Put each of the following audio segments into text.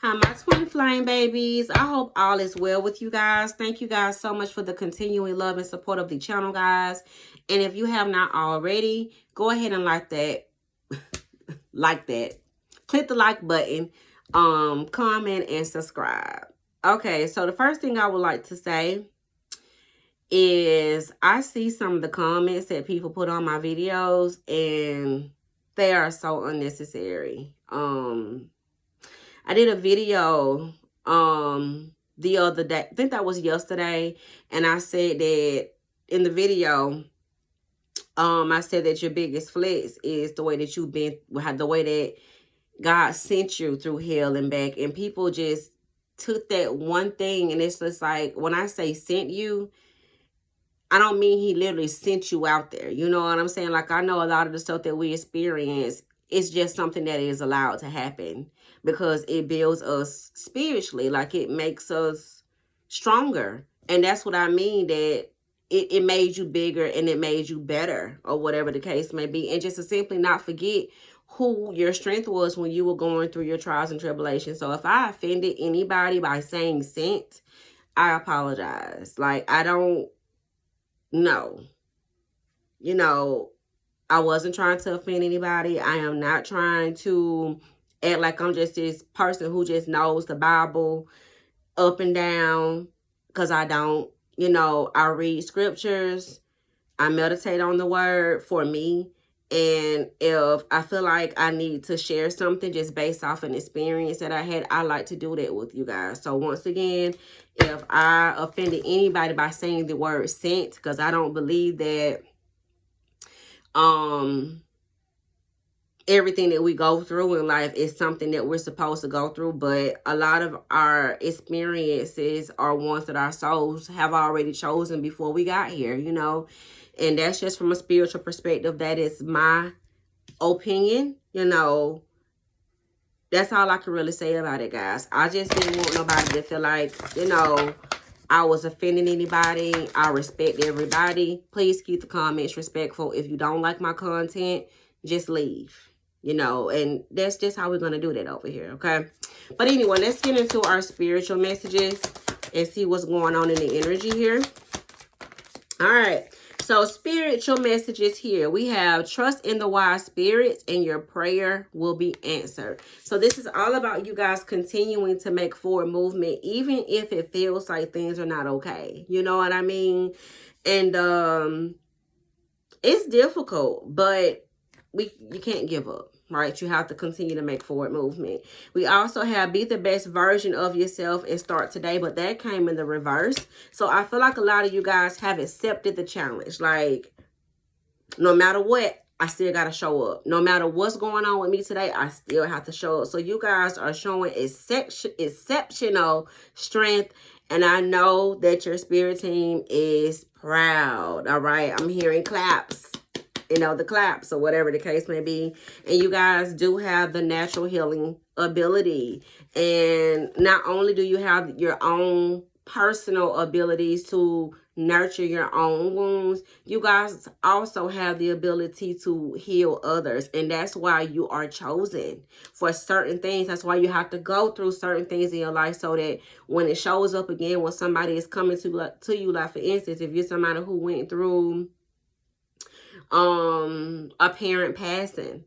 Hi, my twin flame babies. I hope all is well with you guys. Thank you guys so much for the continuing love and support of the channel, guys. And if you have not already, go ahead and like that. Click the like button, comment and subscribe. Okay, so the first thing I would like to say is I see some of the comments that people put on my videos and they are so unnecessary. I did a video the other day, I think that was yesterday, and I said that in the video, I said that your biggest flex is the way that you've been, the way that God sent you through hell and back, and people just took that one thing, and it's just like, when I say sent you, I don't mean he literally sent you out there. You know what I'm saying? Like, I know a lot of the stuff that we experience, it's just something that is allowed to happen because it builds us spiritually. Like, it makes us stronger. And that's what I mean, that it made you bigger and it made you better, or whatever the case may be. And just to simply not forget who your strength was when you were going through your trials and tribulations. So if I offended anybody by saying sent, I apologize. Like, I don't know. You know, I wasn't trying to offend anybody. I am not trying to act like I'm just this person who just knows the Bible up and down, because I don't. You know, I read scriptures. I meditate on the word for me. And if I feel like I need to share something just based off an experience that I had, I like to do that with you guys. So once again, if I offended anybody by saying the word sent, because I don't believe that everything that we go through in life is something that we're supposed to go through, but a lot of our experiences are ones that our souls have already chosen before we got here, you know. And that's just from a spiritual perspective. That is my opinion, you know. That's all I can really say about it, guys. I just didn't want nobody to feel like, you know, I was offending anybody. I respect everybody. Please keep the comments respectful. If you don't like my content, just leave. You know, and that's just how we're going to do that over here, okay? But anyway, let's get into our spiritual messages and see what's going on in the energy here. All right. So spiritual messages here. We have trust in the wise spirits and your prayer will be answered. So this is all about you guys continuing to make forward movement, even if it feels like things are not okay. You know what I mean? And it's difficult, but you can't give up. Right? You have to continue to make forward movement. We also have be the best version of yourself and start today, but that came in the reverse. So I feel like a lot of you guys have accepted the challenge. Like, no matter what, I still got to show up. No matter what's going on with me today, I still have to show up. So you guys are showing exceptional strength. And I know that your spirit team is proud. All right. I'm hearing claps. You know, the claps or whatever the case may be. And you guys do have the natural healing ability. And not only do you have your own personal abilities to nurture your own wounds, you guys also have the ability to heal others. And that's why you are chosen for certain things. That's why you have to go through certain things in your life, so that when it shows up again, when somebody is coming to you, like for instance, if you're somebody who went through a parent passing,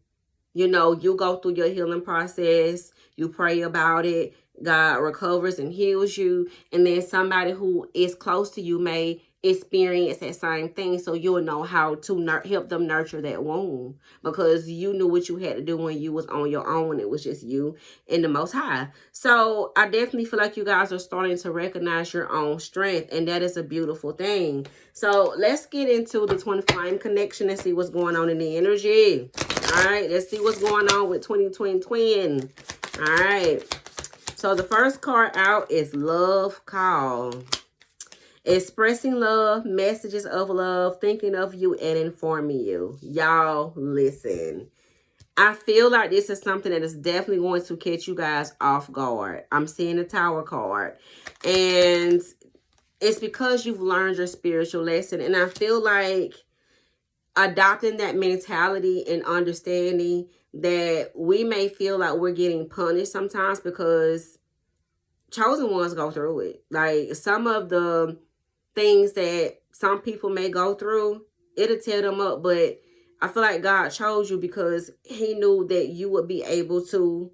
you know, you go through your healing process, you pray about it, God recovers and heals you, and then somebody who is close to you may experience that same thing, so you'll know how to help them nurture that wound, because you knew what you had to do when you was on your own. It was just you and the Most High. So I definitely feel like you guys are starting to recognize your own strength, and that is a beautiful thing. So let's get into the twin flame connection and see what's going on in the energy. All right, let's see what's going on with 2020 twin. All right, so the first card out is Love Call. Expressing love, messages of love, thinking of you and informing you. Y'all, listen. I feel like this is something that is definitely going to catch you guys off guard. I'm seeing the Tower card. And it's because you've learned your spiritual lesson. And I feel like adopting that mentality and understanding that we may feel like we're getting punished sometimes because chosen ones go through it. Like, some of the things that some people may go through, it'll tear them up, but I feel like God chose you because he knew that you would be able to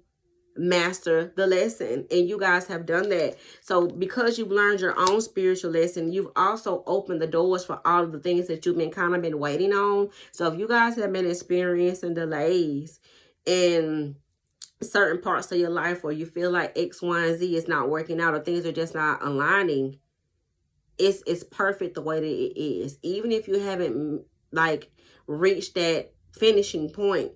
master the lesson, and you guys have done that. So because you've learned your own spiritual lesson, you've also opened the doors for all of the things that you've been waiting on. So if you guys have been experiencing delays in certain parts of your life, or you feel like X, Y, and Z is not working out, or things are just not aligning, it's perfect the way that it is. Even if you haven't like reached that finishing point,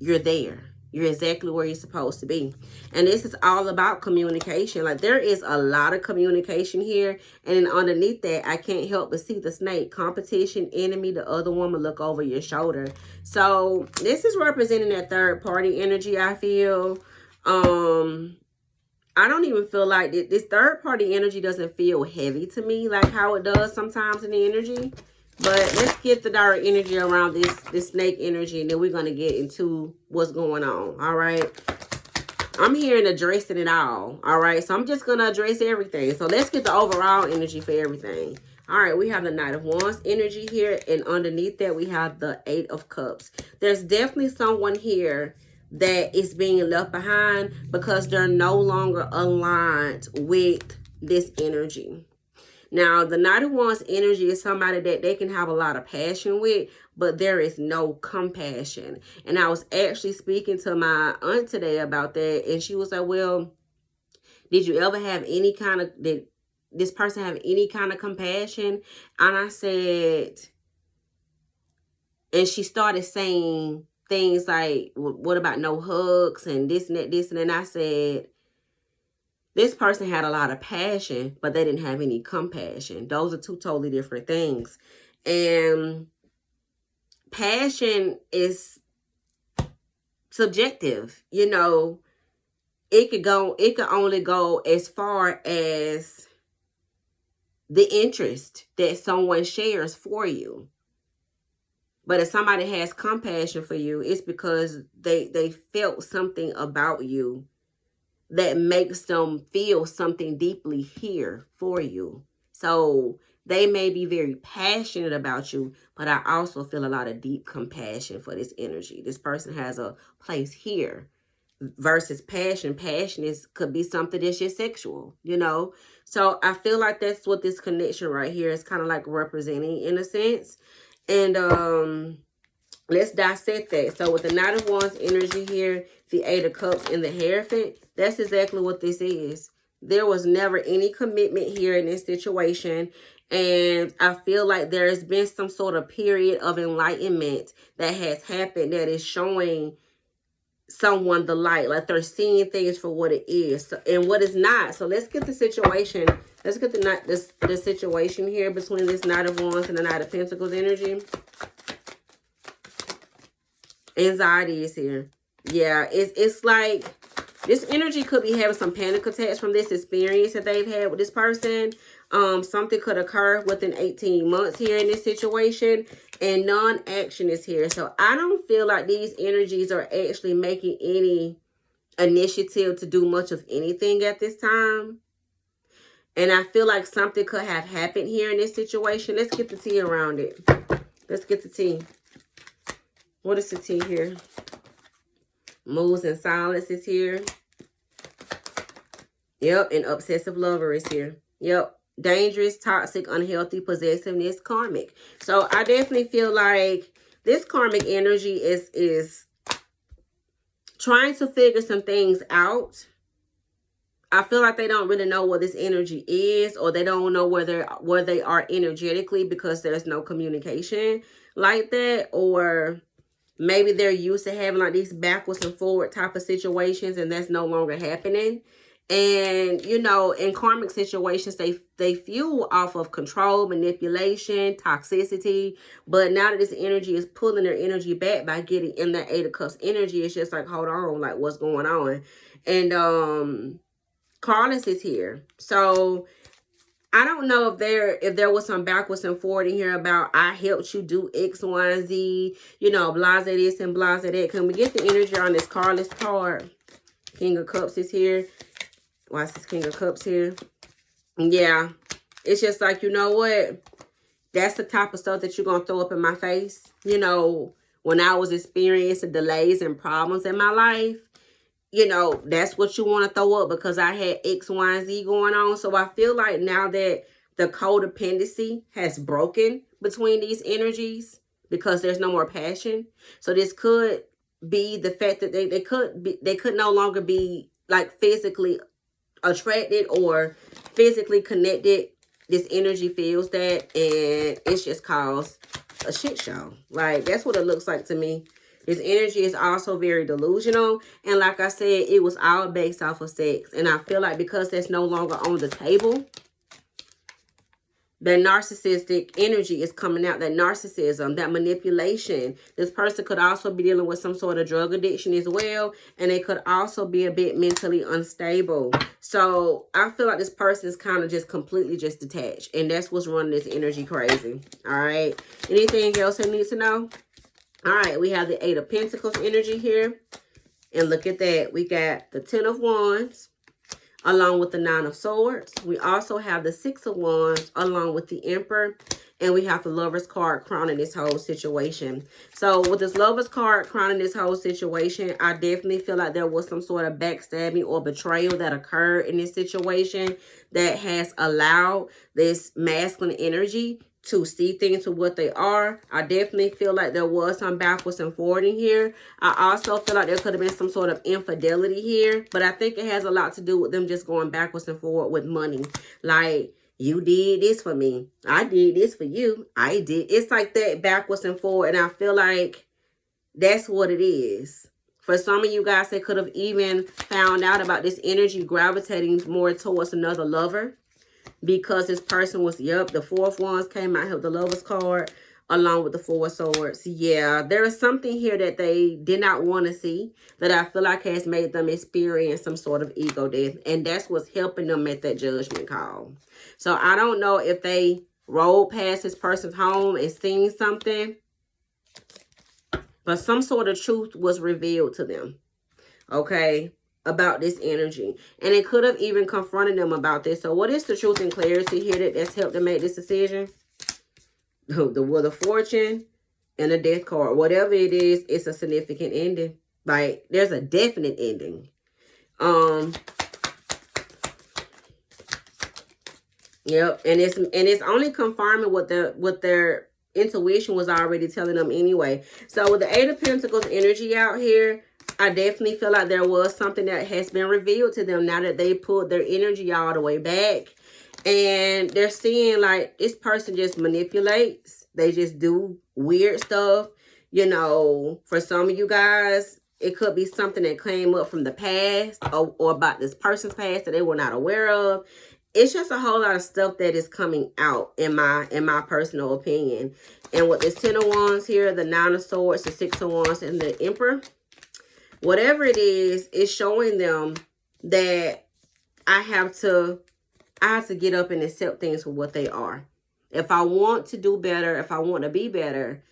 you're there. You're exactly where you're supposed to be. And this is all about communication. Like, there is a lot of communication here. And then underneath that, I can't help but see the snake. Competition, enemy, the other woman, look over your shoulder. So this is representing that third party energy, I feel. I don't even feel like this third party energy doesn't feel heavy to me like how it does sometimes in the energy. But let's get the direct energy around this snake energy, and then we're going to get into what's going on, all right? I'm hearing addressing it all right? So I'm just going to address everything. So let's get the overall energy for everything. All right, we have the Knight of Wands energy here, and underneath that we have the Eight of Cups. There's definitely someone here that is being left behind because they're no longer aligned with this energy. Now, the Knight of Wands energy is somebody that they can have a lot of passion with, but there is no compassion. And I was actually speaking to my aunt today about that, and she was like, well, did you ever have any kind of, did this person have any kind of compassion? And I said, and she started saying things like, what about no hugs and this and that, this and then I said, this person had a lot of passion, but they didn't have any compassion. Those are two totally different things. And passion is subjective. You know, it could only go as far as the interest that someone shares for you. But if somebody has compassion for you, it's because they felt something about you that makes them feel something deeply here for you. So they may be very passionate about you, but I also feel a lot of deep compassion for this energy. This person has a place here versus passion. Passion could be something that's just sexual, you know? So I feel like that's what this connection right here is kind of like representing in a sense. And let's dissect that. So with the Knight of Wands energy here, the Eight of Cups, and the Hierophant, that's exactly what this is. There was never any commitment here in this situation. And I feel like there has been some sort of period of enlightenment that has happened that is showing someone the light. Like they're seeing things for what it is and what is not. So let's get the situation. Let's get the situation here between this Knight of Wands and the Knight of Pentacles energy. Anxiety is here. Yeah, it's like this energy could be having some panic attacks from this experience that they've had with this person. Something could occur within 18 months here in this situation, and non-action is here. So I don't feel like these energies are actually making any initiative to do much of anything at this time. And I feel like something could have happened here in this situation. Let's get the tea around it. Let's get the tea. What is the tea here? Moves and silence is here. Yep, and obsessive lover is here. Yep, dangerous, toxic, unhealthy, possessiveness, karmic. So I definitely feel like this karmic energy is trying to figure some things out. I feel like they don't really know what this energy is, or they don't know where they are energetically because there's no communication like that, or maybe they're used to having like these backwards and forward type of situations, and that's no longer happening. And, you know, in karmic situations, they fuel off of control, manipulation, toxicity. But now that this energy is pulling their energy back by getting in that Eight of Cups energy, it's just like, hold on, like what's going on? And Carlos is here. So I don't know if there was some backwards and forward in here about I helped you do X, Y, and Z, you know, blase this and blase that. Can we get the energy on this Carlos card? King of Cups is here. Watch this King of Cups here. Yeah. It's just like, you know what? That's the type of stuff that you're going to throw up in my face. You know, when I was experiencing delays and problems in my life, you know, that's what you want to throw up because I had X, Y, and Z going on. So I feel like now that the codependency has broken between these energies because there's no more passion. So this could be the fact that they could no longer be like physically attracted or physically connected. This energy feels that, and it's just caused a shit show. Like, that's what it looks like to me. This energy is also very delusional. And like I said, it was all based off of sex. And I feel like because that's no longer on the table, that narcissistic energy is coming out, that narcissism, that manipulation. This person could also be dealing with some sort of drug addiction as well. And they could also be a bit mentally unstable. So I feel like this person is kind of just completely just detached. And that's what's running this energy crazy. All right. Anything else I need to know? All right. We have the Eight of Pentacles energy here. And look at that. We got the Ten of Wands, along with the Nine of Swords. We also have the Six of Wands along with the Emperor. And we have the Lover's card crowning this whole situation. So with this Lover's card crowning this whole situation, I definitely feel like there was some sort of backstabbing or betrayal that occurred in this situation that has allowed this masculine energy to see things for what they are. I definitely feel like there was some backwards and forwarding here. I also feel like there could have been some sort of infidelity here, but I think it has a lot to do with them just going backwards and forward with money. Like, you did this for me, I did this for you, I did. It's like that backwards and forward, and I feel like that's what it is. For some of you guys, they could have even found out about this energy gravitating more towards another lover. Because this person was, yep, the Four of Wands came out here, the Lover's card, along with the Four of Swords. Yeah, there is something here that they did not want to see that I feel like has made them experience some sort of ego death. And that's what's helping them at that judgment call. So I don't know if they rolled past this person's home and seen something, but some sort of truth was revealed to them. Okay, about this energy. And it could have even confronted them about this. So what is the truth and clarity here that's helped them make this decision? The Wheel of Fortune and the Death card. Whatever it is, it's a significant ending. Like, there's a definite ending. Yep, and it's only confirming what their intuition was already telling them anyway. So with the Eight of Pentacles energy out here, I definitely feel like there was something that has been revealed to them now that they pulled their energy all the way back. And they're seeing like this person just manipulates. They just do weird stuff. You know, for some of you guys, it could be something that came up from the past or about this person's past that they were not aware of. It's just a whole lot of stuff that is coming out in my personal opinion. And with this Ten of Wands here, the Nine of Swords, the Six of Wands, and the Emperor, whatever it is, it's showing them that I have to get up and accept things for what they are. If I want to do better, if I want to be better,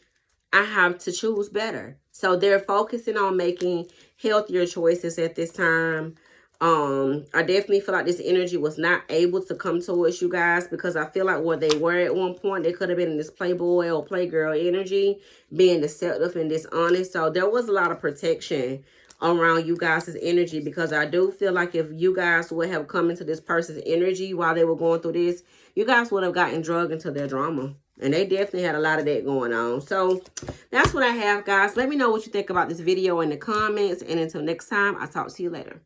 I have to choose better. So they're focusing on making healthier choices at this time. I definitely feel like this energy was not able to come towards you guys because I feel like where they were at one point, they could have been in this playboy or playgirl energy, being deceptive and dishonest. So there was a lot of protection around you guys' energy because I do feel like if you guys would have come into this person's energy while they were going through this, you guys would have gotten drugged into their drama. And they definitely had a lot of that going on. So that's what I have, guys. Let me know what you think about this video in the comments. And until next time, I'll talk to you later.